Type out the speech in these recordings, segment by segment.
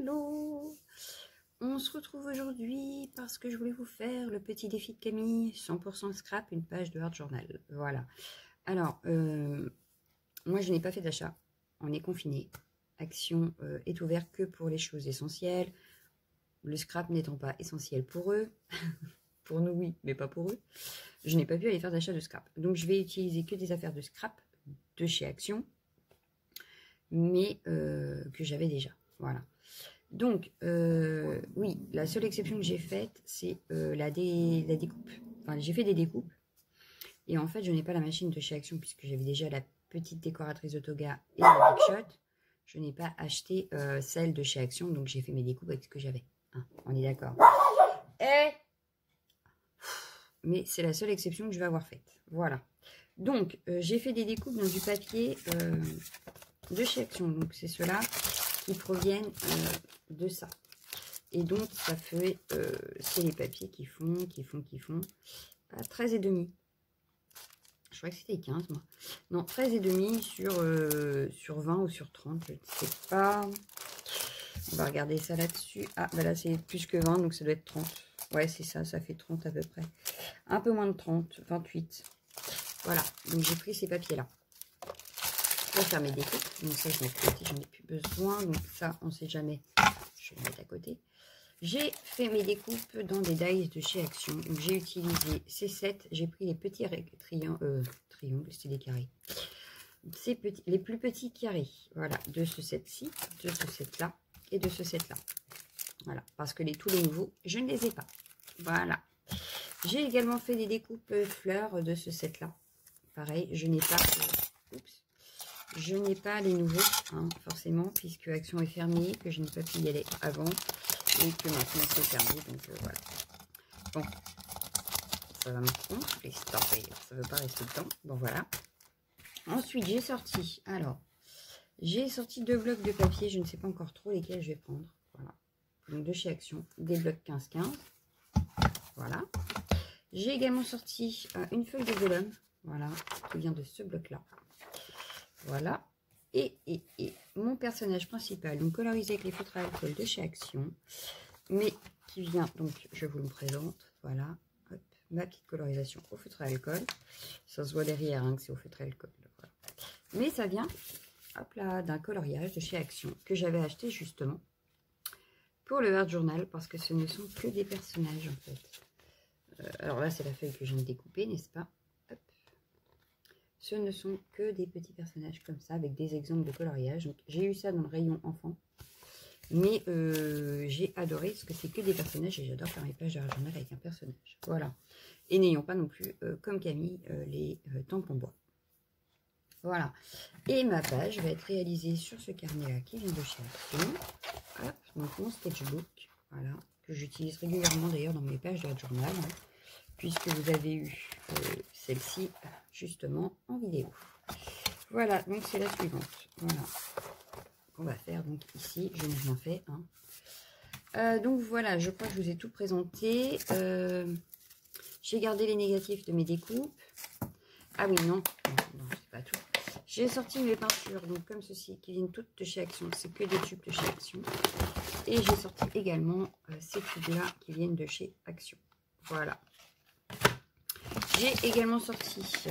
Hello! On se retrouve aujourd'hui parce que je voulais vous faire le petit défi de Camille, 100% scrap, une page de Art Journal. Voilà. Alors, moi je n'ai pas fait d'achat, on est confiné. Action est ouverte que pour les choses essentielles. Le scrap n'étant pas essentiel pour eux. Pour nous, oui, mais pas pour eux. Je n'ai pas pu aller faire d'achat de scrap. Donc, je vais utiliser que des affaires de scrap de chez Action, mais que j'avais déjà. Voilà. Donc, oui, la seule exception que j'ai faite, c'est la découpe. Enfin, j'ai fait des découpes. Et en fait, je n'ai pas la machine de chez Action, puisque j'avais déjà la petite décoratrice de Toga et la Big Shot. Je n'ai pas acheté celle de chez Action, donc j'ai fait mes découpes avec ce que j'avais. Hein, on est d'accord. Mais c'est la seule exception que je vais avoir faite. Voilà. Donc, j'ai fait des découpes dans du papier de chez Action. Donc, c'est ceux-là qui proviennent de ça. Et donc, ça fait, c'est les papiers qui font 13,5. Je crois que c'était 15, moi. Non, 13,5 sur 20 ou sur 30, je ne sais pas. On va regarder ça là-dessus. Ah, bah là, c'est plus que 20, donc ça doit être 30. Ouais, c'est ça, ça fait 30 à peu près. Un peu moins de 30, 28. Voilà, donc j'ai pris ces papiers-là. Je vais faire mes découpes. Donc ça, je mets de côté, j'en ai plus besoin. Donc ça, on ne sait jamais. Je vais le mettre à côté. J'ai fait mes découpes dans des dies de chez Action. Donc j'ai utilisé ces sets. J'ai pris les petits triangles, c'est des carrés. Les plus petits carrés. Voilà, de ce set-ci, de ce set-là et de ce set-là. Voilà, parce que tous les nouveaux, je ne les ai pas. Voilà. J'ai également fait des découpes fleurs de ce set-là. Pareil, je n'ai pas... je n'ai pas les nouveaux, hein, forcément, puisque Action est fermée, que je n'ai pas pu y aller avant, et que maintenant c'est fermé, donc voilà. Bon, ça va me gonfler, ça ne veut pas rester dedans. Bon, voilà. Ensuite, j'ai sorti, alors, j'ai sorti 2 blocs de papier, je ne sais pas encore trop lesquels je vais prendre. Voilà. Donc, de chez Action, des blocs 15-15. Voilà. J'ai également sorti une feuille de vélum, voilà, qui vient de ce bloc-là. Voilà. Et mon personnage principal, donc colorisé avec les feutres à alcool de chez Action, mais qui vient, donc je vous le présente, voilà, hop, ma petite colorisation au feutre à alcool. Ça se voit derrière, hein, que c'est au feutre à alcool. Voilà. Mais ça vient, hop là, d'un coloriage de chez Action, que j'avais acheté justement pour le Art Journal, parce que ce ne sont que des personnages en fait. Alors là, c'est la feuille que je viens de découper, n'est-ce pas? Hop. Ce ne sont que des petits personnages comme ça, avec des exemples de coloriage. J'ai eu ça dans le rayon enfant. Mais j'ai adoré, parce que c'est que des personnages, et j'adore faire mes pages de Art Journal avec un personnage. Voilà. Et n'ayons pas non plus, comme Camille, les tampons bois. Voilà. Et ma page va être réalisée sur ce carnet-là, qui vient de chez Action. Hop, donc mon sketchbook, voilà, que j'utilise régulièrement d'ailleurs dans mes pages de Art Journal, hein, puisque vous avez eu celle-ci justement en vidéo. Voilà, donc c'est la suivante. Voilà. On va faire donc ici, je n'ai rien fait. Hein. Donc voilà, je crois que je vous ai tout présenté. J'ai gardé les négatifs de mes découpes. Ah oui, non, c'est pas tout. J'ai sorti mes peintures, donc comme ceci, qui viennent toutes de chez Action. C'est que des tubes de chez Action. Et j'ai sorti également ces tubes-là qui viennent de chez Action. Voilà. J'ai également sorti, ici,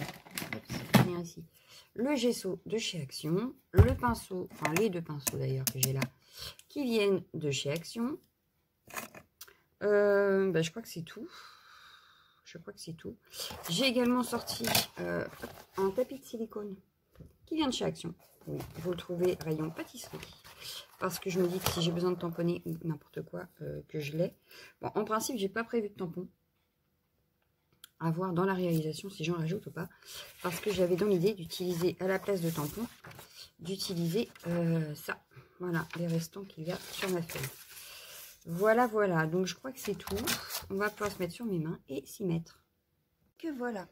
le gesso de chez Action, le pinceau, enfin les 2 pinceaux d'ailleurs que j'ai là, qui viennent de chez Action. Je crois que c'est tout. Je crois que c'est tout. J'ai également sorti un tapis de silicone qui vient de chez Action. Oui, vous le trouvez rayon pâtisserie. Parce que je me dis que si j'ai besoin de tamponner ou n'importe quoi, que je l'ai. Bon, en principe, j'ai pas prévu de tampon. À voir dans la réalisation si j'en rajoute ou pas. Parce que j'avais dans l'idée d'utiliser à la place de tampon, d'utiliser ça. Voilà, les restants qu'il y a sur ma feuille. Voilà, voilà. Donc, je crois que c'est tout. On va pouvoir se mettre sur mes mains et s'y mettre. Que voilà.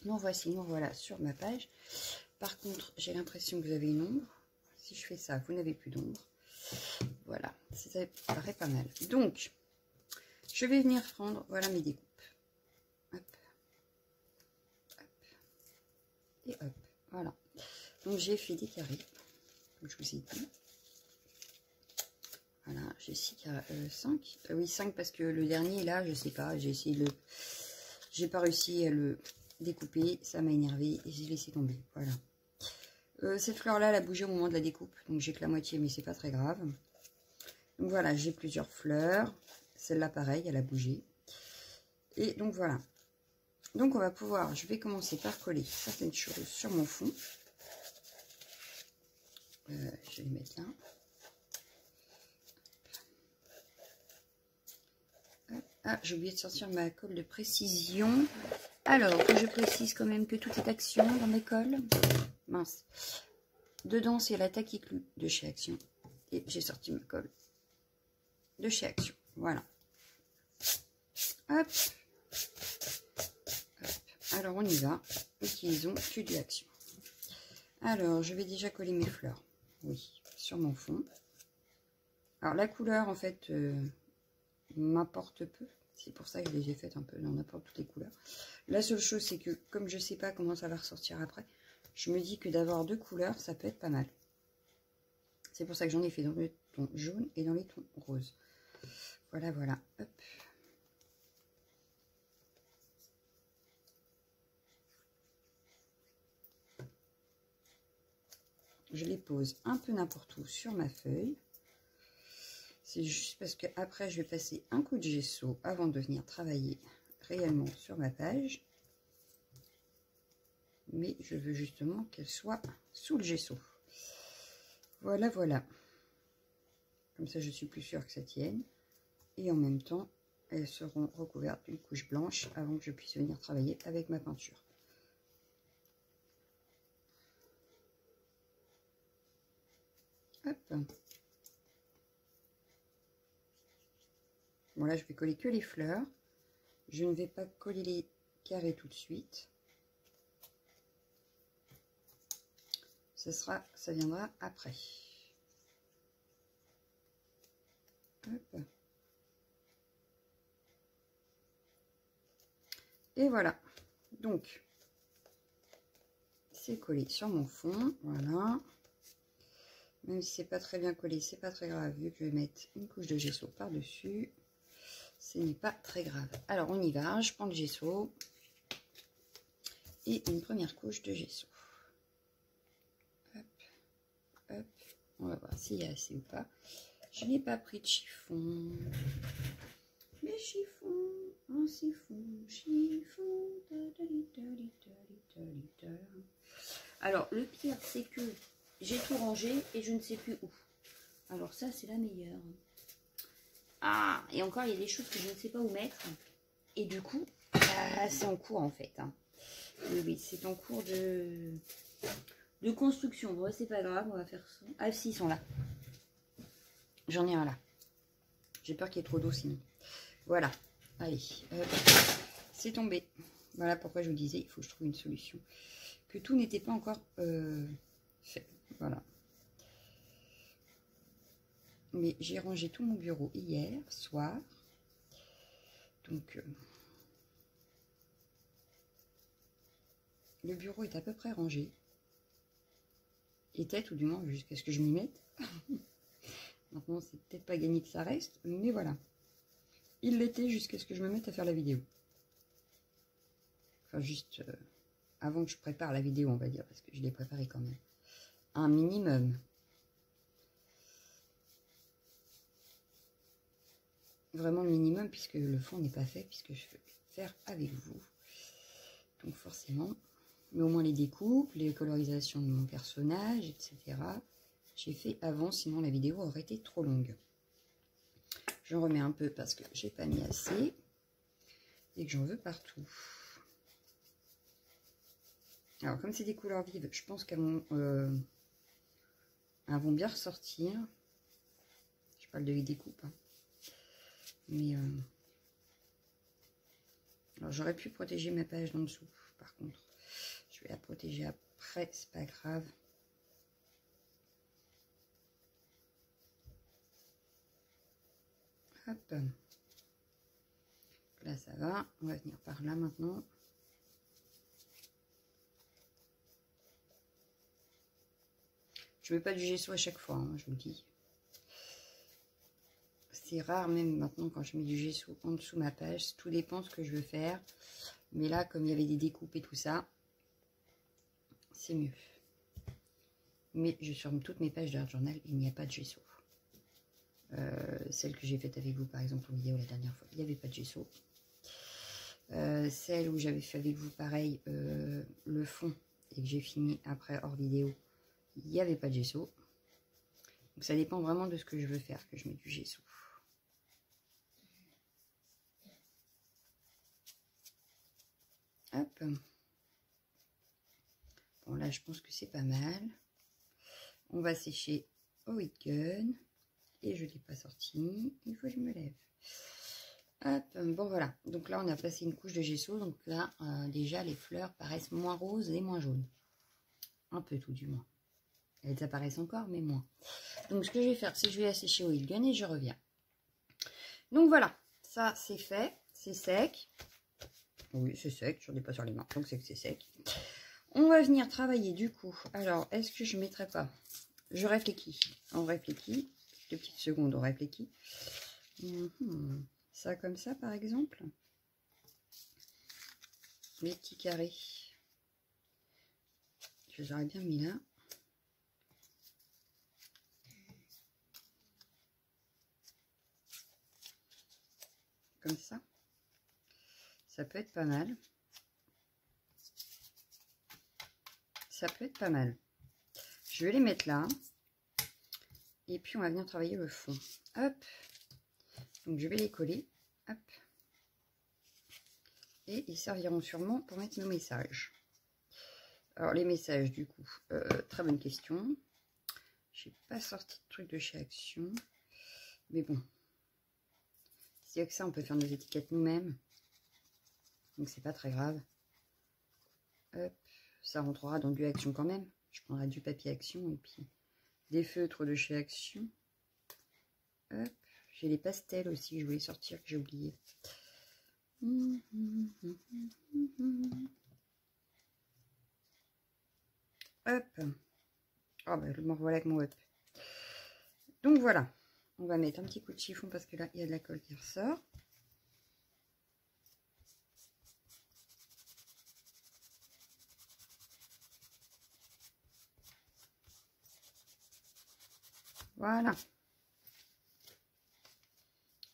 M'en voici, m'en voilà sur ma page. Par contre, j'ai l'impression que vous avez une ombre. Si je fais ça, vous n'avez plus d'ombre. Voilà, ça paraît pas mal. Donc, je vais venir prendre, voilà mes découpes. Hop. Hop. Et hop. Voilà. Donc, j'ai fait des carrés, comme je vous ai dit. j'ai 5. Oui, 5 parce que le dernier, là, je sais pas. J'ai essayé de le... J'ai pas réussi à le découper. Ça m'a énervé et j'ai laissé tomber. Voilà. Cette fleur-là, elle a bougé au moment de la découpe. Donc, j'ai que la moitié, mais c'est pas très grave. Donc, voilà, j'ai plusieurs fleurs. Celle-là, pareil, elle a bougé. Et donc, voilà. Donc, on va pouvoir... Je vais commencer par coller certaines choses sur mon fond. Je vais les mettre là. Ah, j'ai oublié de sortir ma colle de précision. Alors, je précise quand même que tout est Action dans mes colles. Mince. Dedans, c'est la Taquiclou de chez Action. Et j'ai sorti ma colle de chez Action. Voilà. Hop. Hop. Alors, on y va. Utilisons que du Action. Alors, je vais déjà coller mes fleurs. Oui, sur mon fond. Alors, la couleur, en fait... m'apporte peu, c'est pour ça que je les ai faites un peu dans n'importe toutes les couleurs. La seule chose, c'est que comme je sais pas comment ça va ressortir après, je me dis que d'avoir 2 couleurs, ça peut être pas mal. C'est pour ça que j'en ai fait dans les tons jaunes et dans les tons roses. Voilà, voilà. Hop. Je les pose un peu n'importe où sur ma feuille. C'est juste parce que après je vais passer un coup de gesso avant de venir travailler réellement sur ma page. Mais je veux justement qu'elle soit sous le gesso. Voilà, voilà. Comme ça, je suis plus sûre que ça tienne. Et en même temps, elles seront recouvertes d'une couche blanche avant que je puisse venir travailler avec ma peinture. Hop. Bon, là, je vais coller que les fleurs. Je ne vais pas coller les carrés tout de suite. Ça viendra après. Hop. Et voilà. Donc, c'est collé sur mon fond. Voilà. Même si c'est pas très bien collé, c'est pas très grave, vu que je vais mettre une couche de gesso par-dessus. Ce n'est pas très grave. Alors, on y va. Je prends le gesso. Et une première couche de gesso. Hop, hop. On va voir s'il y a assez ou pas. Je n'ai pas pris de chiffon. Mais chiffon, un chiffon, chiffon. Alors, le pire, c'est que j'ai tout rangé et je ne sais plus où. Alors ça, c'est la meilleure. Ah, et encore, il y a des choses que je ne sais pas où mettre. Et du coup, c'est en cours en fait. Hein. Oui, c'est en cours de construction. Bon, c'est pas grave, on va faire ça. Ah, si, ils sont là. J'en ai un là. J'ai peur qu'il y ait trop d'eau sinon. Voilà. Allez, c'est tombé. Voilà pourquoi je vous disais, il faut que je trouve une solution. Que tout n'était pas encore fait. Voilà. Mais j'ai rangé tout mon bureau hier soir. Donc, le bureau est à peu près rangé. Était, ou du moins, jusqu'à ce que je m'y mette. Maintenant, c'est peut-être pas gagné que ça reste, mais voilà. Il l'était jusqu'à ce que je me mette à faire la vidéo. Enfin, juste avant que je prépare la vidéo, on va dire, parce que je l'ai préparée quand même. Un minimum. Vraiment le minimum, puisque le fond n'est pas fait, puisque je veux faire avec vous. Donc forcément, mais au moins les découpes, les colorisations de mon personnage, etc. J'ai fait avant, sinon la vidéo aurait été trop longue. J'en remets un peu parce que j'ai pas mis assez et que j'en veux partout. Alors comme c'est des couleurs vives, je pense qu'elles vont bien ressortir. Je parle de les découpes. Hein. Mais alors j'aurais pu protéger ma page d'en dessous. Par contre, je vais la protéger après, c'est pas grave. Hop. Là ça va. On va venir par là maintenant. Je ne mets pas du gesso à chaque fois, hein, je vous le dis. c'est rare même maintenant quand je mets du gesso en dessous ma page. Tout dépend de ce que je veux faire. Mais là, comme il y avait des découpes et tout ça, c'est mieux. Mais sur toutes mes pages d'art journal, il n'y a pas de gesso. Celle que j'ai faite avec vous, par exemple, en vidéo la dernière fois, il n'y avait pas de gesso. Celle où j'avais fait avec vous, pareil, le fond, et que j'ai fini après hors vidéo, il n'y avait pas de gesso. Donc ça dépend vraiment de ce que je veux faire, que je mets du gesso. Hop. Bon, là, je pense que c'est pas mal. On va sécher au heat gun. Et je ne l'ai pas sorti. Il faut que je me lève. Hop. Bon, voilà. Donc là, on a passé une couche de gesso. Donc là, déjà, les fleurs paraissent moins roses et moins jaunes. Un peu tout, du moins. Elles apparaissent encore, mais moins. Donc, ce que je vais faire, c'est que je vais la sécher au heat gun et je reviens. Donc, voilà. Ça, c'est fait. C'est sec. Oui, c'est sec. Je n'en ai pas sur les mains. Donc, c'est que c'est sec. On va venir travailler, du coup. Alors, est-ce que je ne mettrai pas... Je réfléchis. On réfléchit. 2 petites secondes, on réfléchit. Ça, comme ça, par exemple. Les petits carrés. Je les aurais bien mis là. Comme ça. Ça peut être pas mal. Ça peut être pas mal. Je vais les mettre là. Et puis, on va venir travailler le fond. Hop. Donc, je vais les coller. Hop. Et ils serviront sûrement pour mettre nos messages. Alors, les messages, du coup, très bonne question. J'ai pas sorti de truc de chez Action. Mais bon. Si avec ça, on peut faire nos étiquettes nous-mêmes. Donc, c'est pas très grave. Hop. Ça rentrera dans du Action quand même. Je prendrai du papier Action et puis des feutres de chez Action. Hop. J'ai les pastels aussi que je voulais sortir, que j'ai oublié. Hop. Oh, bah, me revoilà avec mon hop. Donc voilà. On va mettre un petit coup de chiffon parce que là, il y a de la colle qui ressort. Voilà.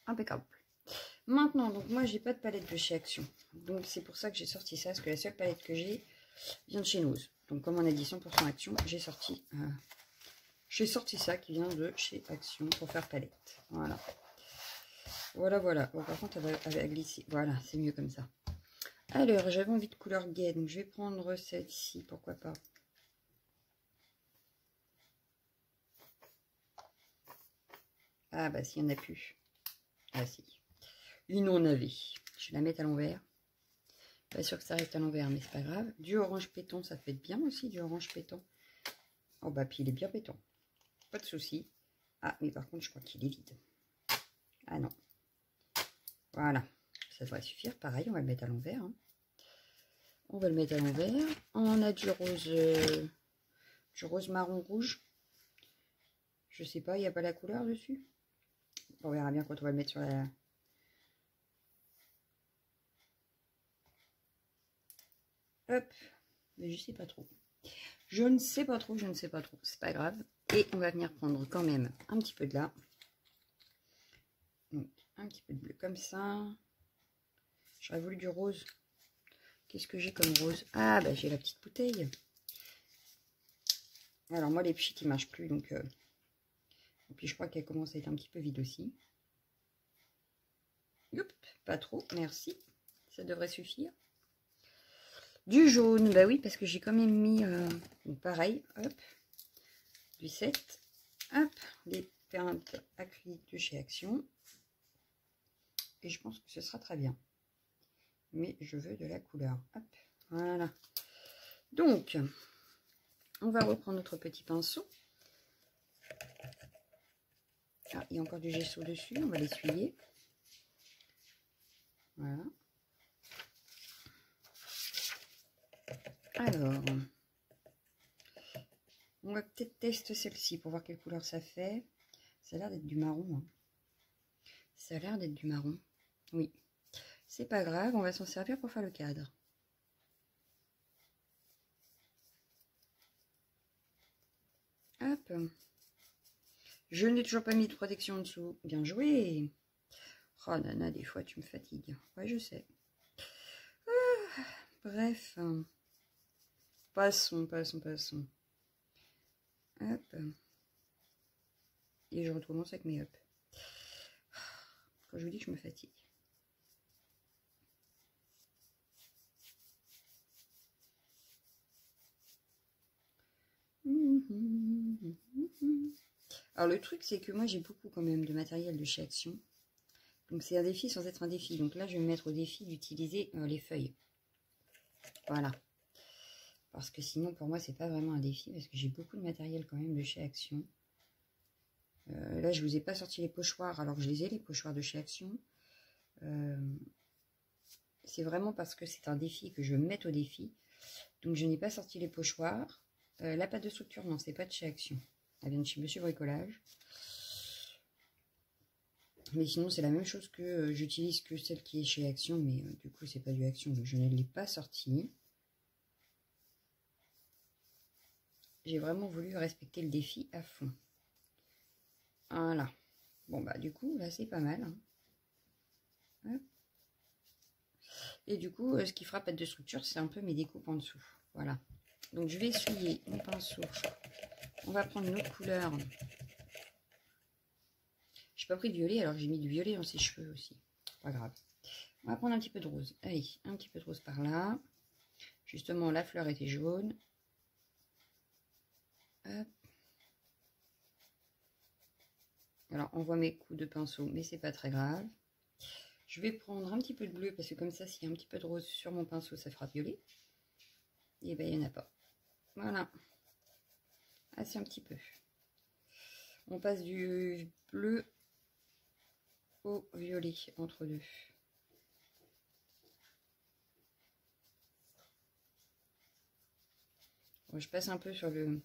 Impeccable. Maintenant, donc moi, j'ai pas de palette de chez Action. Donc, c'est pour ça que j'ai sorti ça. Parce que la seule palette que j'ai vient de chez Nose. Donc, comme on a dit 100% Action, j'ai sorti ça qui vient de chez Action pour faire palette. Voilà. Voilà, voilà. Bon, par contre, elle va glisser. Voilà, c'est mieux comme ça. Alors, j'avais envie de couleur gay. Donc, je vais prendre celle-ci. Pourquoi pas. Ah, bah, s'il n'y en a plus. Ah, si. Une, on avait. Je vais la mettre à l'envers. Pas sûr que ça reste à l'envers, mais c'est pas grave. Du orange péton, ça fait bien aussi, du orange péton. Oh, bah, puis il est bien péton. Pas de souci. Ah, mais par contre, je crois qu'il est vide. Ah non. Voilà. Ça devrait suffire. Pareil, on va le mettre à l'envers. Hein. On va le mettre à l'envers. On a du rose marron rouge. Je sais pas, il n'y a pas la couleur dessus. On verra bien quand on va le mettre sur la... Hop. Mais je sais pas trop. Je ne sais pas trop, je ne sais pas trop. C'est pas grave. Et on va venir prendre quand même un petit peu de là. Donc, un petit peu de bleu comme ça. J'aurais voulu du rose. Qu'est-ce que j'ai comme rose? Ah, bah j'ai la petite bouteille. Alors, moi, les pchits, ils ne marchent plus. Donc, et puis, je crois qu'elle commence à être un petit peu vide aussi. Youp, pas trop, merci. Ça devrait suffire. Du jaune, bah oui, parce que j'ai quand même mis, donc pareil, hop, du 7, hop, des peintes acryliques de chez Action. Et je pense que ce sera très bien. Mais je veux de la couleur, hop, voilà. Donc, on va reprendre notre petit pinceau. Ah, il y a encore du gesso dessus, on va l'essuyer. Voilà. Alors, on va peut-être tester celle-ci pour voir quelle couleur ça fait. Ça a l'air d'être du marron. Hein. Ça a l'air d'être du marron. Oui. C'est pas grave, on va s'en servir pour faire le cadre. Hop. Je n'ai toujours pas mis de protection en dessous. Bien joué. Oh Nana, des fois tu me fatigues. Ouais, je sais. Ah, bref. Passons. Hop. Et je recommence avec mes hop. Quand je vous dis que je me fatigue. Alors le truc c'est que moi j'ai beaucoup quand même de matériel de chez Action. Donc c'est un défi sans être un défi. Donc là je vais me mettre au défi d'utiliser les feuilles. Voilà. Parce que sinon pour moi c'est pas vraiment un défi. Parce que j'ai beaucoup de matériel quand même de chez Action. Là je vous ai pas sorti les pochoirs alors que je les ai les pochoirs de chez Action. C'est vraiment parce que c'est un défi que je veux me mettre au défi. Donc je n'ai pas sorti les pochoirs. La pâte de structure, non, c'est pas de chez Action. Elle vient de chez Monsieur Bricolage. Mais sinon, c'est la même chose que j'utilise que celle qui est chez Action. Mais du coup, c'est pas du Action, donc je ne l'ai pas sorti. J'ai vraiment voulu respecter le défi à fond. Voilà. Bon, bah du coup, là, c'est pas mal. Hein. Et du coup, ce qui fera pâte de structure, c'est un peu mes découpes en dessous. Voilà. Donc, je vais essuyer mon pinceau. On va prendre une autre couleur. J'ai pas pris de violet, alors que j'ai mis du violet dans ses cheveux aussi. Pas grave. On va prendre un petit peu de rose. Allez, un petit peu de rose par là. Justement, la fleur était jaune. Hop. Alors, on voit mes coups de pinceau, mais c'est pas très grave. Je vais prendre un petit peu de bleu, parce que comme ça, s'il y a un petit peu de rose sur mon pinceau, ça fera violet. Et bien, il n'y en a pas. Voilà. Ah, c'est un petit peu. On passe du bleu au violet, entre deux. Bon, je passe un peu sur le...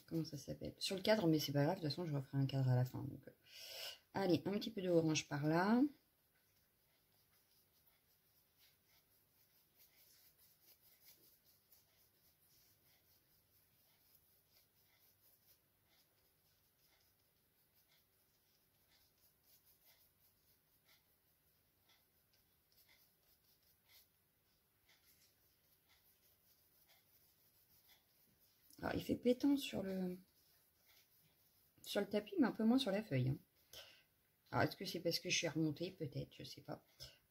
Comment ça s'appelle? Sur le cadre, mais c'est pas grave, de toute façon, je referai un cadre à la fin. Donc, allez, un petit peu d'orange par là. Alors, il fait pétant sur le tapis, mais un peu moins sur la feuille. Hein. Alors, est-ce que c'est parce que je suis remontée? Peut-être, je sais pas.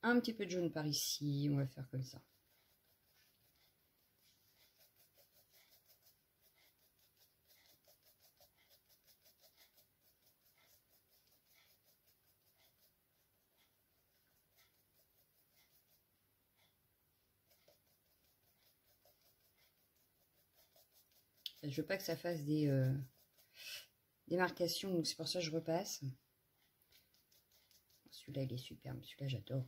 Un petit peu de jaune par ici, on va faire comme ça. Je veux pas que ça fasse des marcations, donc c'est pour ça que je repasse. Celui-là, il est superbe. Celui-là, j'adore.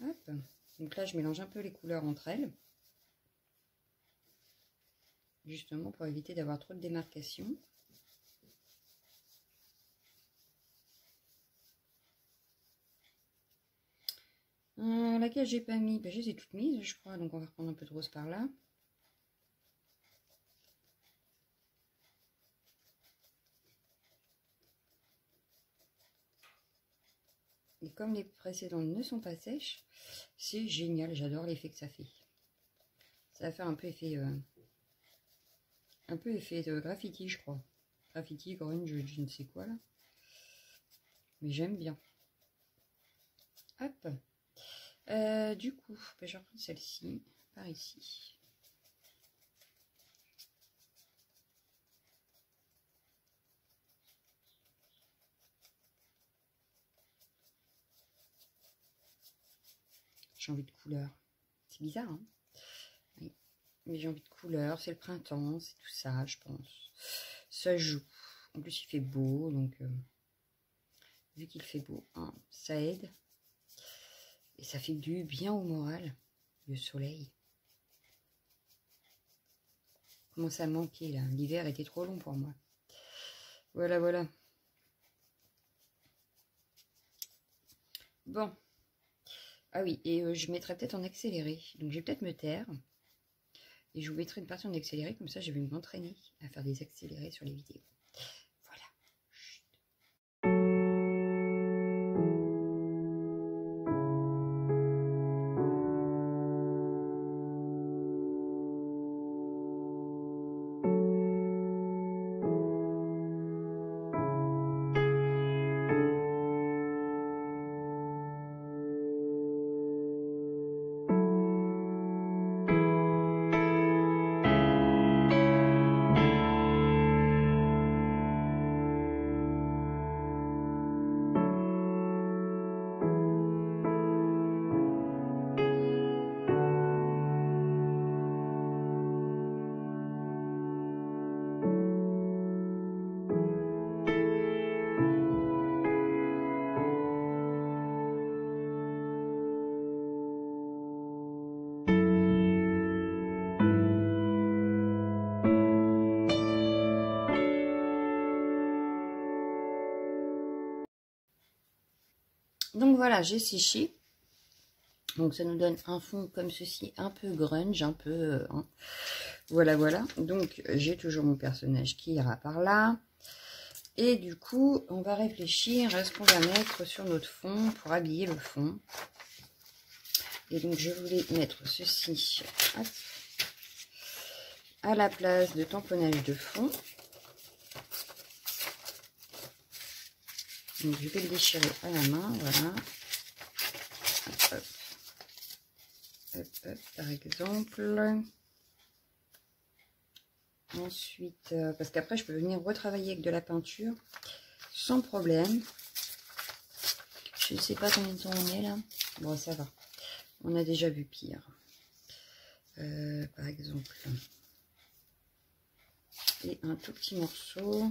Hop. Donc là, je mélange un peu les couleurs entre elles. Justement, pour éviter d'avoir trop de démarcations. Laquelle j'ai pas mis? Ben, je les ai toutes mises, je crois. Donc, on va reprendre un peu de rose par là. Et comme les précédentes ne sont pas sèches, c'est génial. J'adore l'effet que ça fait. Ça va faire un peu effet de graffiti, je crois. Graffiti, grunge, je ne sais quoi là. Mais j'aime bien. Hop. Du coup, ben, je vais reprendre celle-ci par ici. J'ai envie de couleur. C'est bizarre, hein? Oui. Mais j'ai envie de couleur. C'est le printemps, c'est tout ça, je pense. Ça joue. En plus, il fait beau, donc vu qu'il fait beau, hein, ça aide. Et ça fait du bien au moral, le soleil. Comment ça manquait là? L'hiver était trop long pour moi. Voilà, voilà. Bon. Ah oui, et je mettrai peut-être en accéléré. Donc je vais peut-être me taire. Et je vous mettrai une partie en accéléré. Comme ça, je vais m'entraîner à faire des accélérés sur les vidéos. Voilà. Donc voilà, j'ai séché. Donc ça nous donne un fond comme ceci, un peu grunge, un peu... hein. Voilà, voilà. Donc j'ai toujours mon personnage qui ira par là. Et du coup, on va réfléchir à ce qu'on va mettre sur notre fond pour habiller le fond. Et donc je voulais mettre ceci hop, à la place de tamponnage de fond. Donc je vais le déchirer à la main, voilà. Hop, hop. Hop, hop, par exemple. Ensuite, parce qu'après je peux venir retravailler avec de la peinture sans problème. Je ne sais pas combien de temps on est là. Bon, ça va. On a déjà vu pire. Par exemple. Et un tout petit morceau.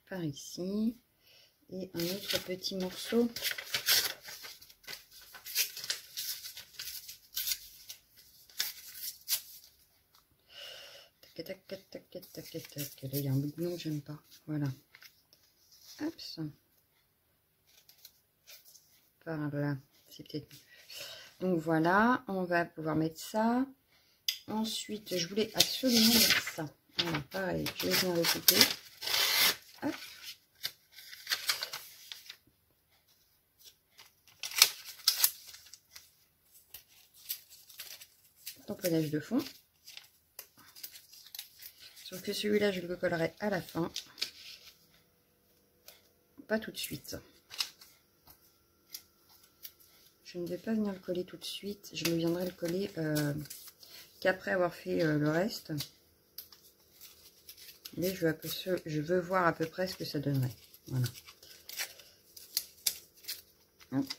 Par ici. Et un autre petit morceau. Tac, tac, tac, tac, tac, tac, tac. Là, il y a un bout que j'aime pas. Voilà. Hop, ça. Par là. C'est peut-être mieux. Donc voilà, on va pouvoir mettre ça. Ensuite, je voulais absolument mettre ça. Voilà, pareil, je vais venir le couper. Hop. Tamponnage de fond. Sauf que celui-là, je le collerai à la fin. Pas tout de suite. Je ne vais pas venir le coller tout de suite. Je ne viendrai le coller qu'après avoir fait le reste. Mais je veux voir à peu près ce que ça donnerait. Voilà. Hop.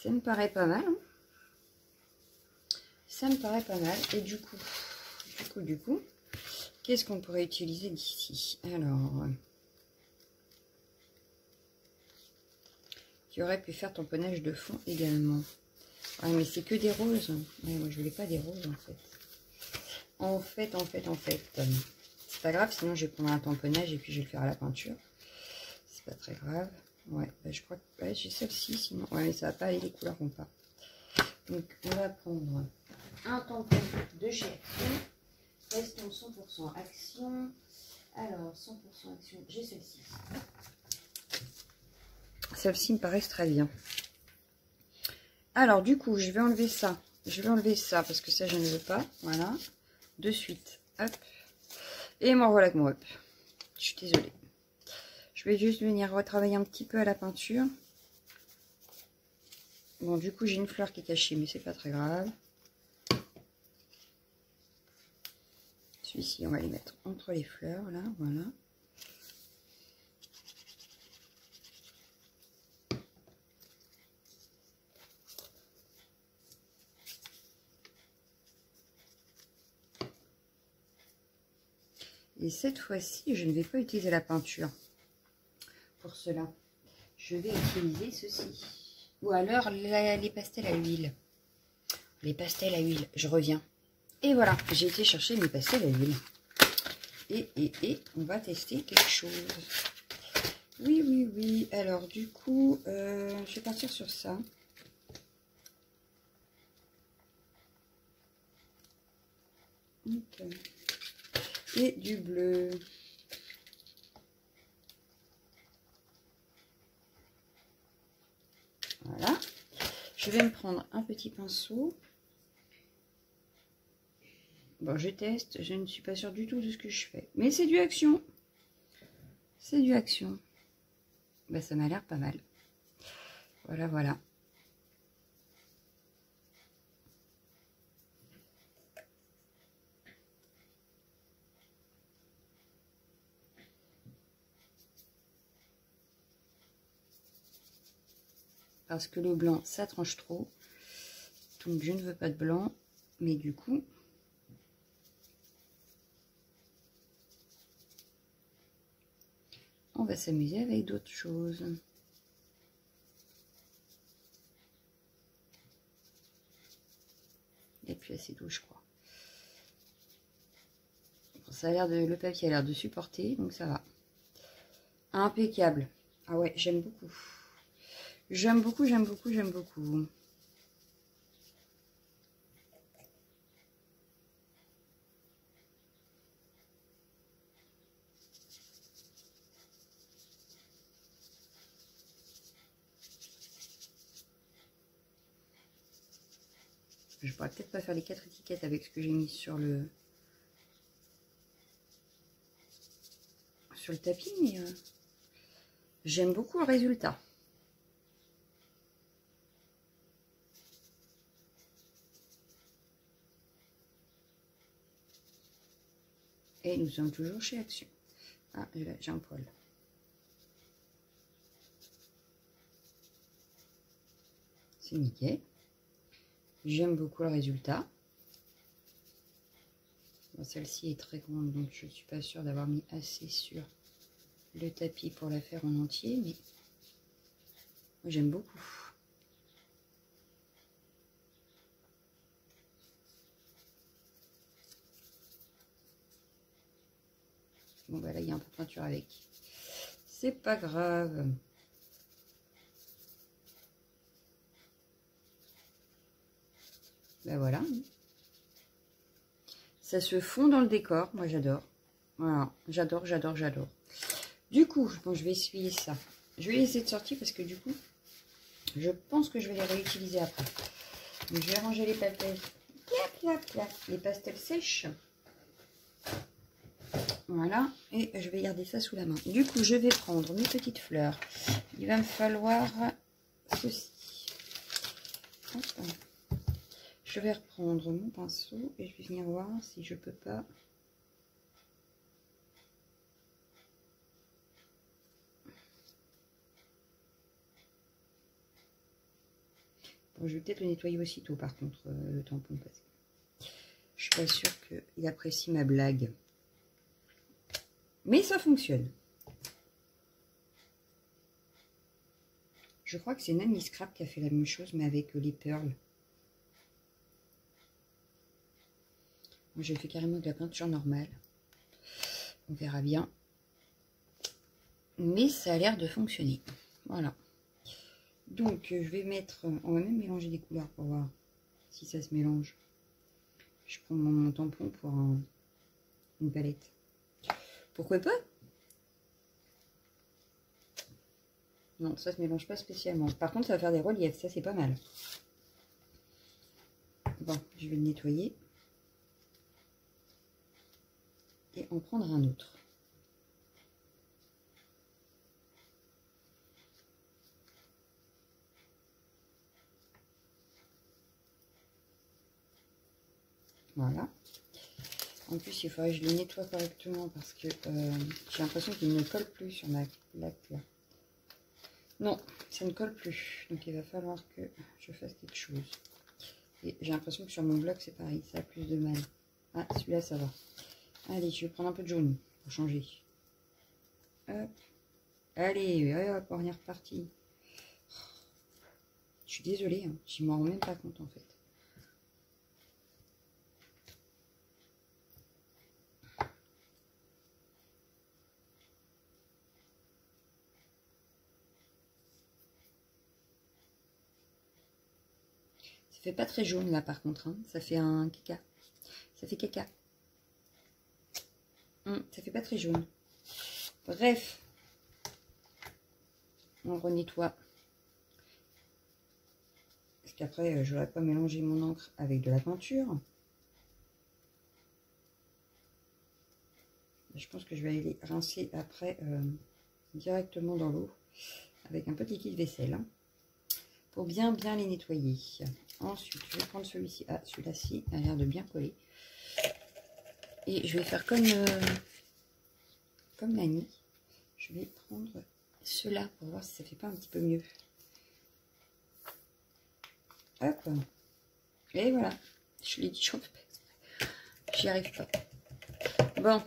Ça me paraît pas mal. Hein. Ça me paraît pas mal. Et du coup, qu'est-ce qu'on pourrait utiliser d'ici? Alors, tu aurais pu faire tamponnage de fond également. Ah, mais c'est que des roses. Ouais, moi, je voulais pas des roses, en fait. C'est pas grave, sinon je vais prendre un tamponnage et puis je vais le faire à la peinture. C'est pas très grave. Ouais, bah, je crois que ouais, j'ai celle-ci, sinon... Ouais, mais ça va pas aller, les couleurs vont pas. Donc, on va prendre un tampon de chez Action. Restons 100% Action. Alors, 100% Action, j'ai celle-ci. Celle-ci me paraît très bien. Alors, du coup, je vais enlever ça. Je vais enlever ça parce que ça, je ne veux pas. Voilà. De suite. Hop. Et m'en voilà que moi. Hop. Je suis désolée. Je vais juste venir retravailler un petit peu à la peinture. Bon, du coup, j'ai une fleur qui est cachée, mais c'est pas très grave. Celui-ci, on va les mettre entre les fleurs, là. Voilà. Et cette fois-ci, je ne vais pas utiliser la peinture pour cela. Je vais utiliser ceci. Ou alors les pastels à l'huile. les pastels à huile. Je reviens. Et voilà, j'ai été chercher mes pastels à huile. Et on va tester quelque chose. Oui, oui, oui. Alors, du coup, je vais partir sur ça. Okay. Et du bleu. Voilà. Je vais me prendre un petit pinceau. Bon, je teste. Je ne suis pas sûre du tout de ce que je fais. Mais c'est du Action. C'est du Action. Ben, ça m'a l'air pas mal. Voilà, voilà. Parce que le blanc, ça tranche trop. Donc, je ne veux pas de blanc. Mais du coup, on va s'amuser avec d'autres choses. Et puis assez doux, je crois. Bon, ça a l'air de, le papier a l'air de supporter, donc ça va. Impeccable. Ah ouais, j'aime beaucoup. J'aime beaucoup, j'aime beaucoup, j'aime beaucoup. Je pourrais peut-être pas faire les 4 étiquettes avec ce que j'ai mis sur le tapis, mais j'aime beaucoup le résultat. Et nous sommes toujours chez Action. Ah, j'ai un poil. C'est nickel. J'aime beaucoup le résultat. Bon, celle-ci est très grande, donc je ne suis pas sûre d'avoir mis assez sur le tapis pour la faire en entier, mais j'aime beaucoup. Bon, bah là, il y a un peu de peinture avec. C'est pas grave. Ben voilà. Ça se fond dans le décor. Moi, j'adore. Voilà. J'adore, j'adore, j'adore. Du coup, bon, je vais essuyer ça. Je vais laisser de sortir parce que du coup, je pense que je vais les réutiliser après. Donc, je vais ranger les pastels. Les pastels sèches. Voilà. Et je vais garder ça sous la main. Du coup, je vais prendre mes petites fleurs. Il va me falloir ceci. Hop. Je vais reprendre mon pinceau et je vais venir voir si je peux pas. Bon, je vais peut-être le nettoyer aussitôt par contre, le tampon, parce que je suis pas sûre qu'il apprécie ma blague. Mais ça fonctionne. Je crois que c'est Nanny Scrap qui a fait la même chose, mais avec les perles. Moi, j'ai fait carrément de la peinture normale. On verra bien. Mais ça a l'air de fonctionner. Voilà. Donc, je vais mettre... On va même mélanger des couleurs pour voir si ça se mélange. Je prends mon tampon pour une palette. Pourquoi pas? Non, ça se mélange pas spécialement. Par contre, ça va faire des reliefs. Ça, c'est pas mal. Bon, je vais le nettoyer. Et en prendre un autre. Voilà. En plus, il faudrait que je le nettoie correctement parce que j'ai l'impression qu'il ne colle plus sur ma plaque là. Non, ça ne colle plus. Donc, il va falloir que je fasse quelque chose. Et j'ai l'impression que sur mon bloc, c'est pareil. Ça a plus de mal. Ah, celui-là, ça va. Allez, je vais prendre un peu de jaune pour changer. Hop. Allez, hop, on est reparti. Je suis désolée, hein, je m'en rends même pas compte en fait. fait pas très jaune là par contre, hein. Ça fait un caca. Ça fait caca. Ça fait pas très jaune. Bref. On renettoie. Parce qu'après, je n'aurais pas mélangé mon encre avec de la peinture. Je pense que je vais aller les rincer après directement dans l'eau avec un petit liquide vaisselle hein, pour bien les nettoyer. Ensuite, je vais prendre celui-ci. Ah, celui-là-ci a l'air de bien coller. Et je vais faire comme Nani. Je vais prendre cela pour voir si ça fait pas un petit peu mieux. Hop. Et voilà. Je l'ai dit, je ne fais pas exprès. J'y arrive pas. Bon.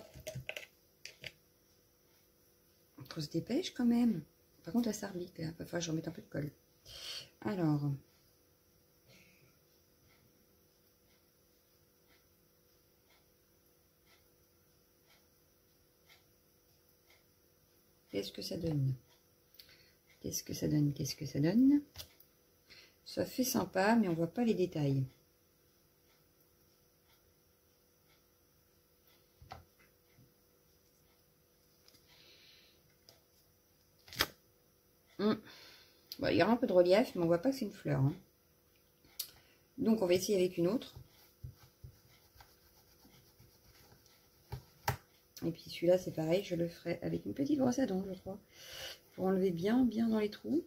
On se dépêche quand même. Par contre, la sarlique, là, il va falloir que je remette un peu de colle. Alors. Qu'est-ce que ça donne? Qu'est-ce que ça donne? Qu'est-ce que ça donne? Ça fait sympa, mais on voit pas les détails. Bon, il y aura un peu de relief, mais on voit pas que c'est une fleur. Hein. Donc, on va essayer avec une autre. Et puis celui-là, c'est pareil, je le ferai avec une petite brosse à dents, je crois. Pour enlever bien dans les trous.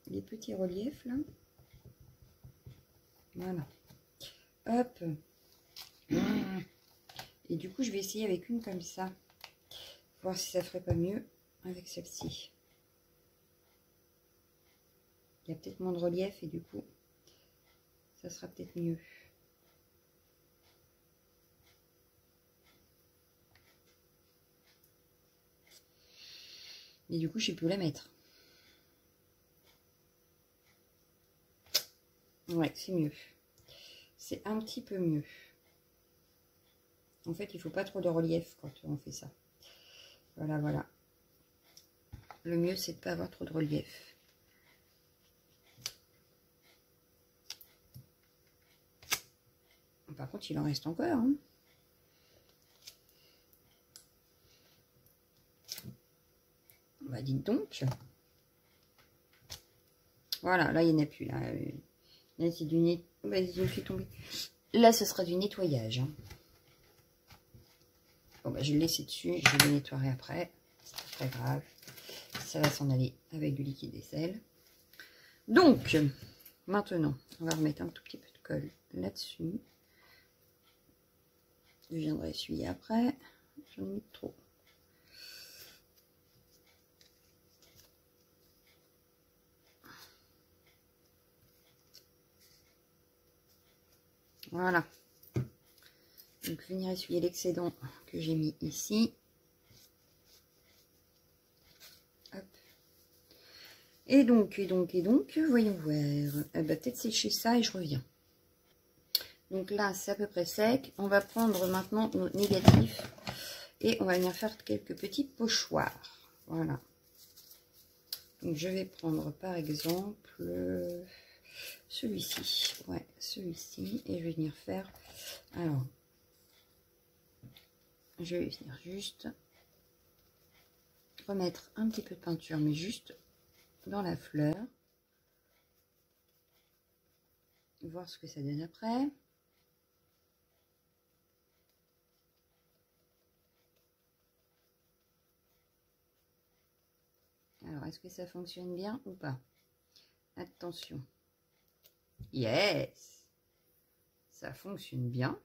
Les petits reliefs, là. Voilà. Hop. Et du coup, je vais essayer avec une comme ça. Voir si ça ferait pas mieux avec celle-ci. Il y a peut-être moins de relief et du coup, ça sera peut-être mieux. Et du coup, je sais plus où la mettre. Ouais, c'est mieux. C'est un petit peu mieux. En fait, il faut pas trop de relief quand on fait ça. Voilà, voilà. Le mieux, c'est de ne pas avoir trop de relief. Par contre, il en reste encore. Hein. Bah, dites donc. Voilà, là, il n'y en a plus. Là c'est du net. Vas-y, je me fais tomber. Là, ce sera du nettoyage. Hein. Bon, bah, je vais le laisser dessus. Je le nettoierai après. C'est pas très grave. Ça va s'en aller avec du liquide vaisselle. Donc, maintenant, on va remettre un tout petit peu de colle là-dessus. Je viendrai essuyer après. J'en ai mis trop. Voilà. Donc, venir essuyer l'excédent que j'ai mis ici. Hop. Et donc, voyons voir. Peut-être sécher ça et je reviens. Donc là, c'est à peu près sec. On va prendre maintenant nos négatifs et on va venir faire quelques petits pochoirs. Voilà. Donc je vais prendre par exemple celui-ci. Ouais, celui-ci. Et je vais venir faire... Alors, je vais venir juste remettre un petit peu de peinture, mais juste dans la fleur. Voir ce que ça donne après. Alors, est-ce que ça fonctionne bien ou pas? Attention. Yes! Ça fonctionne bien.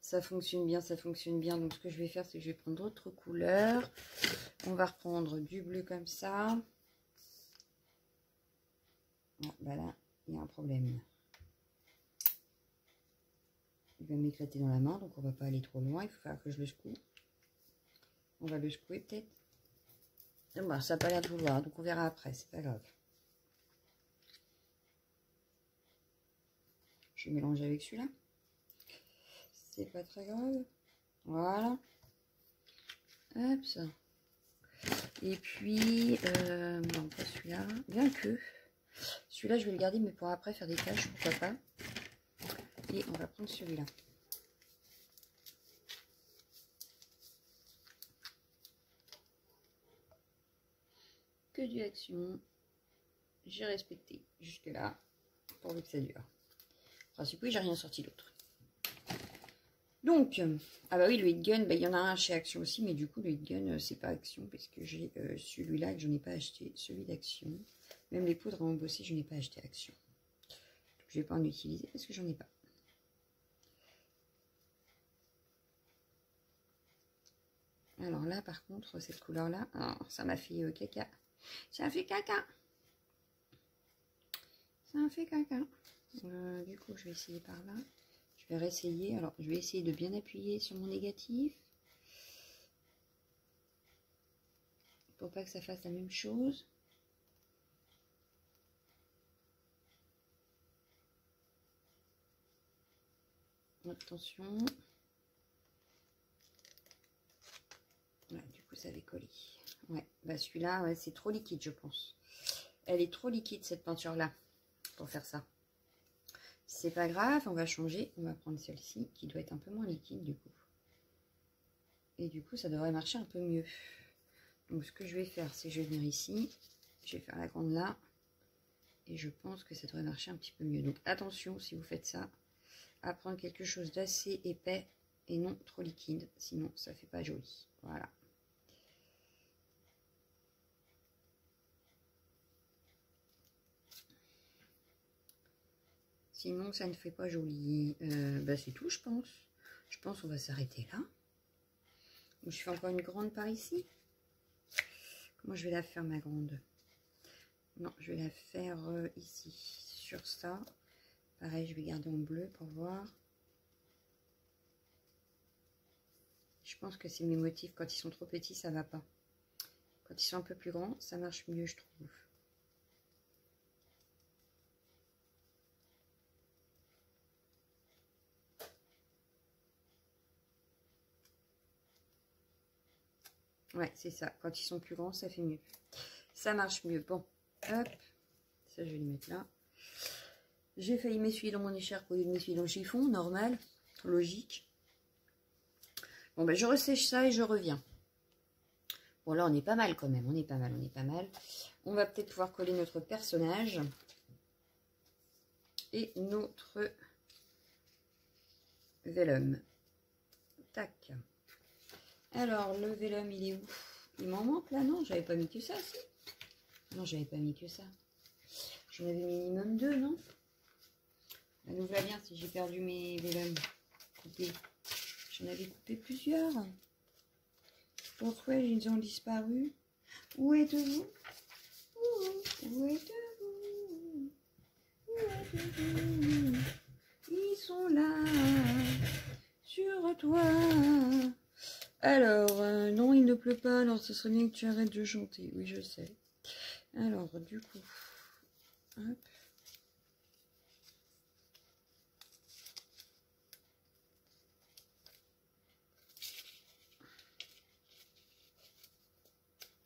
Ça fonctionne bien, ça fonctionne bien. Donc, ce que je vais faire, c'est que je vais prendre d'autres couleurs. On va reprendre du bleu comme ça. Ah, bah là, il y a un problème. Il va m'éclater dans la main, donc on va pas aller trop loin. Il faut faire que je le secoue. On va le secouer peut-être. Bon, ça n'a pas l'air de vouloir, donc on verra après, c'est pas grave. Je vais mélanger avec celui-là. C'est pas très grave. Voilà. Hop, ça. Et puis, non, pas celui-là. Bien que, Celui-là, je vais le garder, mais pour après faire des taches, pourquoi pas. Et on va prendre celui-là. Que du action. J'ai respecté jusque-là, pourvu que ça dure. En principe, oui, j'ai rien sorti d'autre. Donc, ah bah oui, le Hitgun, bah, il y en a un chez Action aussi, mais du coup, le Hitgun, c'est pas Action, parce que j'ai celui-là que je n'ai pas acheté, celui d'Action. Même les poudres à embosser, je n'ai pas acheté Action. Donc, je vais pas en utiliser parce que j'en ai pas. Alors là, par contre, cette couleur-là, oh, ça m'a fait caca. Ça fait caca. Ça me fait caca. Du coup, je vais essayer par là. Je vais réessayer. Alors, je vais essayer de bien appuyer sur mon négatif. Pour pas que ça fasse la même chose. Attention. Ouais, du coup, ça avait collé. Ouais, bah celui-là, ouais, c'est trop liquide, je pense. Elle est trop liquide, cette peinture-là, pour faire ça. C'est pas grave, on va changer. On va prendre celle-ci, qui doit être un peu moins liquide, du coup. Et du coup, ça devrait marcher un peu mieux. Donc, ce que je vais faire, c'est que je vais venir ici. Je vais faire la grande là. Et je pense que ça devrait marcher un petit peu mieux. Donc, attention, si vous faites ça, à prendre quelque chose d'assez épais et non trop liquide. Sinon, ça fait pas joli. Voilà. Sinon, ça ne fait pas joli. Bah, c'est tout, je pense. Je pense qu'on va s'arrêter là. Je fais encore une grande par ici. Comment je vais la faire, ma grande? Non, je vais la faire ici, sur ça. Pareil, je vais garder en bleu pour voir. Je pense que c'est mes motifs. Quand ils sont trop petits, ça va pas. Quand ils sont un peu plus grands, ça marche mieux, je trouve. Ouais, c'est ça. Quand ils sont plus grands, ça fait mieux. Ça marche mieux. Bon, hop. Ça, je vais le mettre là. J'ai failli m'essuyer dans mon écharpe au lieu de m'essuyer dans le chiffon. Normal. Logique. Bon, ben, je ressèche ça et je reviens. Bon, là, on est pas mal quand même. On est pas mal, on est pas mal. On va peut-être pouvoir coller notre personnage. Et notre vélum. Tac. Alors, le vélum, il est où? Il m'en manque là? Non, j'avais pas mis que ça, si. Non, j'avais pas mis que ça. J'en avais minimum 2, non? Ça nous va bien si j'ai perdu mes vélums coupés. J'en avais coupé plusieurs. Pourquoi ils ont disparu? Où êtes-vous? Où êtes-vous? Où êtes-vous? Ils sont là, sur toi. Alors, non, il ne pleut pas, alors ce serait bien que tu arrêtes de chanter. Oui, je sais. Alors, du coup, hop.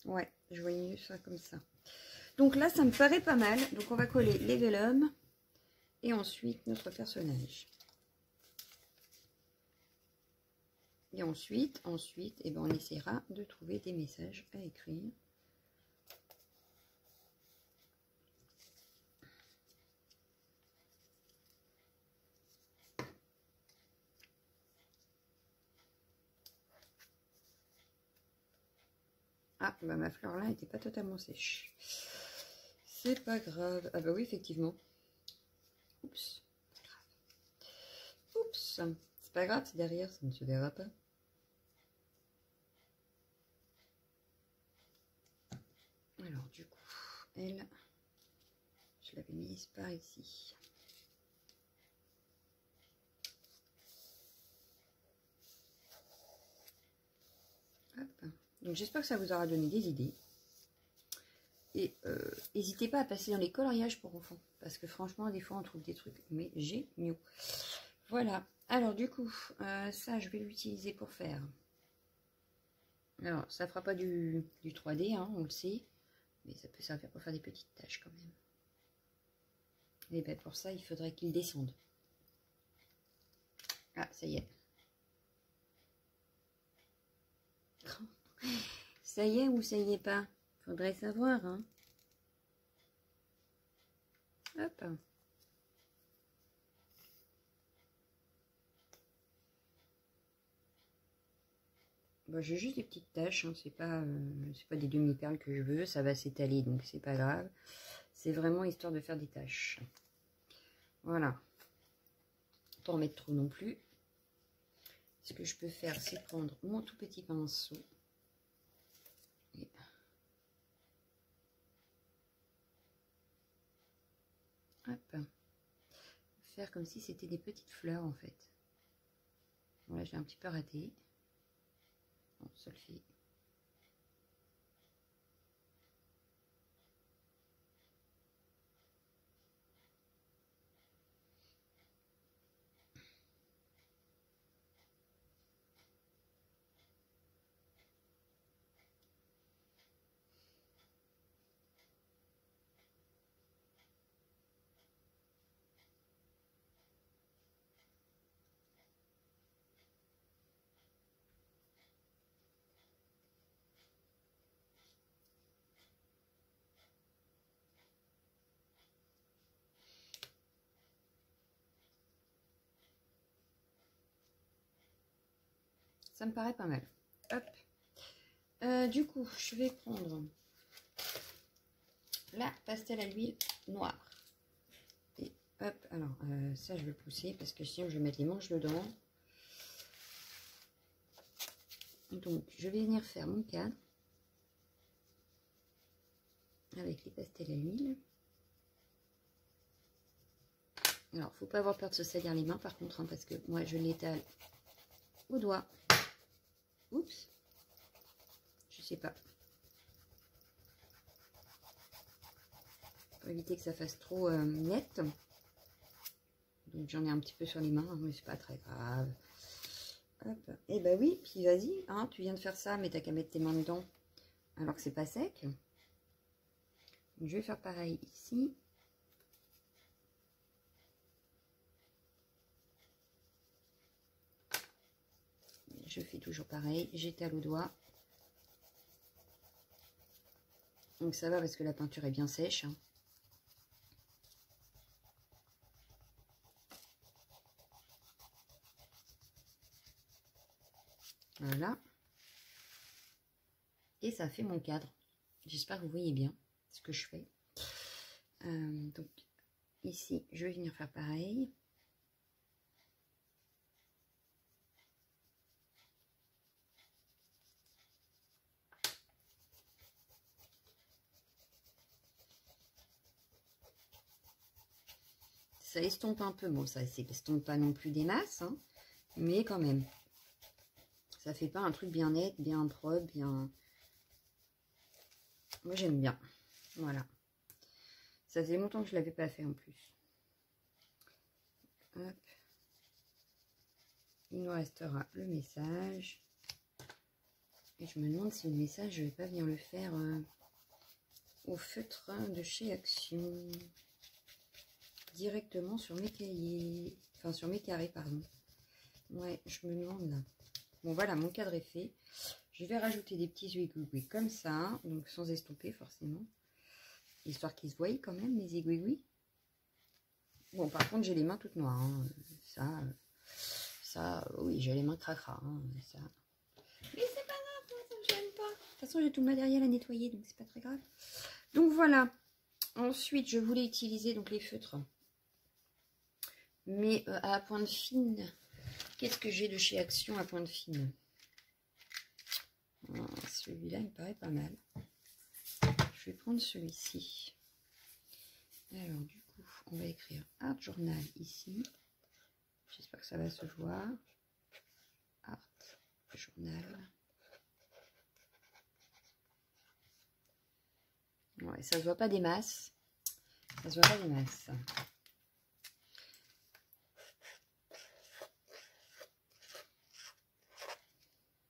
Ouais, je voyais mieux ça comme ça. Donc là, ça me paraît pas mal. Donc, on va coller les vélums et ensuite notre personnage. Et ensuite, eh ben, on essaiera de trouver des messages à écrire. Ah, bah ma fleur là n'était pas totalement sèche. C'est pas grave. Ah bah oui, effectivement. Oups. Oups. C'est pas grave, c'est derrière, ça ne se verra pas. Alors, du coup, elle, je l'avais mise par ici. Hop. Donc, j'espère que ça vous aura donné des idées. Et n'hésitez pas à passer dans les coloriages pour enfants. Parce que franchement, des fois, on trouve des trucs mais géniaux. Voilà. Alors, du coup, ça, je vais l'utiliser pour faire. Alors, ça fera pas du 3D, hein, on le sait. Mais ça peut servir pour faire des petites taches quand même. Et bien pour ça, il faudrait qu'il descende. Ah, ça y est. Ça y est ou ça y est pas? Faudrait savoir, hein. Hop. Bon, j'ai juste des petites taches, hein. C'est pas des demi-perles que je veux. Ça va s'étaler, donc c'est pas grave. C'est vraiment histoire de faire des taches. Voilà. Pas en mettre trop non plus. Ce que je peux faire, c'est prendre mon tout petit pinceau. Et... hop. Faire comme si c'était des petites fleurs, en fait. Voilà, j'ai un petit peu raté. Bon, ça le fait. Ça me paraît pas mal. Hop. Du coup, je vais prendre la pastel à l'huile noire. Et hop, alors ça je vais pousser parce que sinon je vais mettre les manches dedans. Donc je vais venir faire mon cadre avec les pastels à l'huile. Alors, faut pas avoir peur de se salir les mains par contre, hein, parce que moi je l'étale au doigt. Oups, je sais pas. Pour éviter que ça fasse trop net. Donc j'en ai un petit peu sur les mains, hein, mais c'est pas très grave. Hop. Et bah oui, puis vas-y, hein, tu viens de faire ça, mais t'as qu'à mettre tes mains dedans alors que c'est pas sec. Donc, je vais faire pareil ici. Je fais toujours pareil, j'étale au doigt. Donc ça va parce que la peinture est bien sèche. Hein. Voilà. Et ça fait mon cadre. J'espère que vous voyez bien ce que je fais. Donc ici, je vais venir faire pareil. Ça estompe un peu. Bon, ça estompe pas non plus des masses, hein, mais quand même. Ça fait pas un truc bien net, bien propre, bien... Moi, j'aime bien. Voilà. Ça faisait longtemps que je l'avais pas fait en plus. Hop. Il nous restera le message. Et je me demande si le message, je vais pas venir le faire au feutre de chez Action. Directement sur mes cahiers. Enfin, sur mes carrés, pardon. Ouais, je me demande là. Bon, voilà, mon cadre est fait. Je vais rajouter des petits aiguilles comme ça. Donc, sans estomper, forcément. Histoire qu'ils se voient quand même, les aiguilles. Bon, par contre, j'ai les mains toutes noires. Hein. Ça, oui, j'ai les mains cracra. Hein, ça. Mais c'est pas grave, moi, ça me gêne pas. De toute façon, j'ai tout le matériel à nettoyer, donc c'est pas très grave. Donc, voilà. Ensuite, je voulais utiliser donc les feutres. Mais à pointe fine, qu'est-ce que j'ai de chez Action à pointe fine? Celui-là, il me paraît pas mal. Je vais prendre celui-ci. Alors, du coup, on va écrire Art Journal ici. J'espère que ça va se voir. Art Journal. Ouais, ça se voit pas des masses. Ça se voit pas des masses.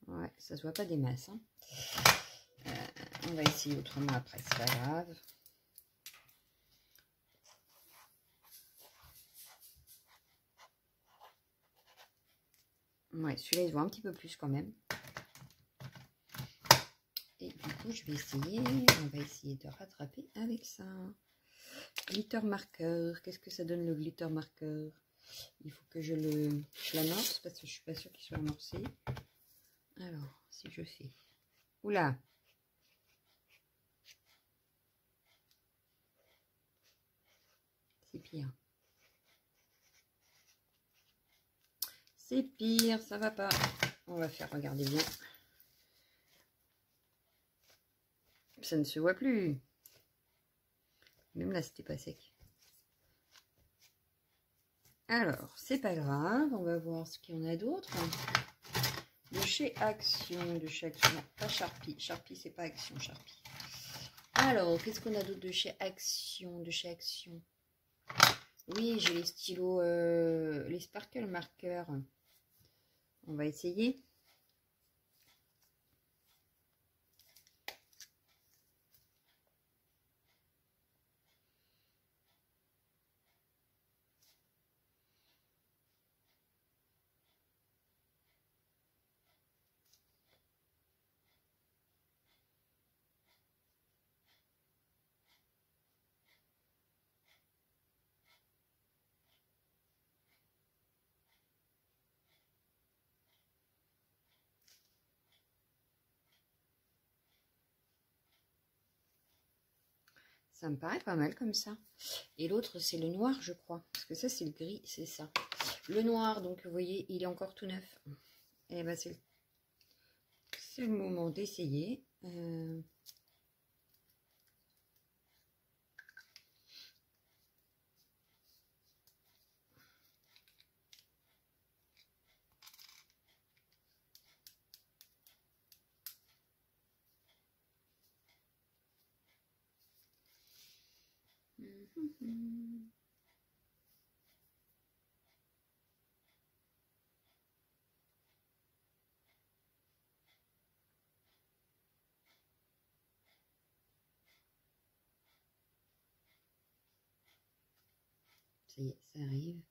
Ouais, ça se voit pas des masses. Hein. On va essayer autrement après, c'est pas grave. Ouais, celui-là, il se voit un petit peu plus quand même. Et du coup, je vais essayer, on va essayer de rattraper avec ça. Glitter marqueur, qu'est-ce que ça donne le glitter marqueur? Il faut que je l'amorce parce que je suis pas sûre qu'il soit amorcé. Alors, si je fais... Oula! C'est pire. C'est pire, ça va pas. On va faire regarder bien. Ça ne se voit plus. Même là, c'était pas sec. Alors, c'est pas grave. On va voir ce qu'il y en a d'autre. De chez Action. Non, pas Sharpie. Sharpie, c'est pas Action, Sharpie. Alors, qu'est-ce qu'on a d'autre de chez Action? Oui, j'ai les stylos, les Sparkle marqueurs. On va essayer. Ça me paraît pas mal comme ça. Et l'autre, c'est le noir, je crois. Parce que ça, c'est le gris, c'est ça. Le noir, donc, vous voyez, il est encore tout neuf. Et ben, c'est le moment d'essayer. Ça y est, ça arrive.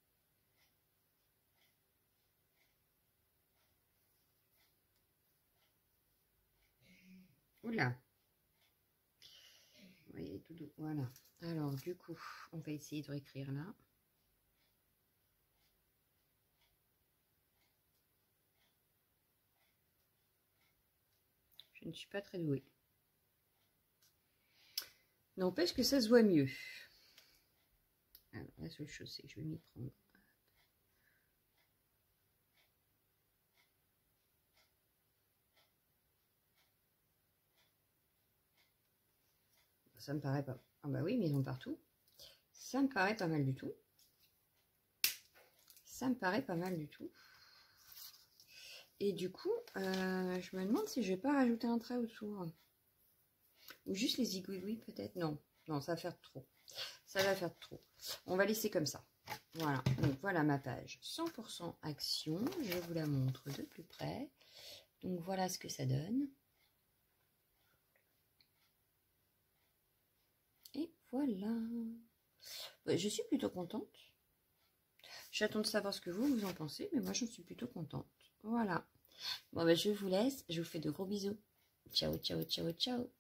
Oula. Vous voyez, tout doux. Voilà. Alors, du coup, on va essayer de réécrire là. Je ne suis pas très douée. N'empêche que ça se voit mieux. Alors, la seule chose, c'est que je vais m'y prendre. Ça me paraît pas... Ah bah oui, mais ils ont partout. Ça me paraît pas mal du tout. Ça me paraît pas mal du tout. Et du coup, je me demande si je vais pas rajouter un trait autour. Ou juste les zigouigouis peut-être. Non, non, ça va faire trop. Ça va faire trop. On va laisser comme ça. Voilà, donc voilà ma page 100% action. Je vous la montre de plus près. Donc voilà ce que ça donne. Et voilà. Je suis plutôt contente. J'attends de savoir ce que vous en pensez, mais moi je suis plutôt contente. Voilà. Bon, ben, je vous laisse. Je vous fais de gros bisous. Ciao, ciao, ciao, ciao.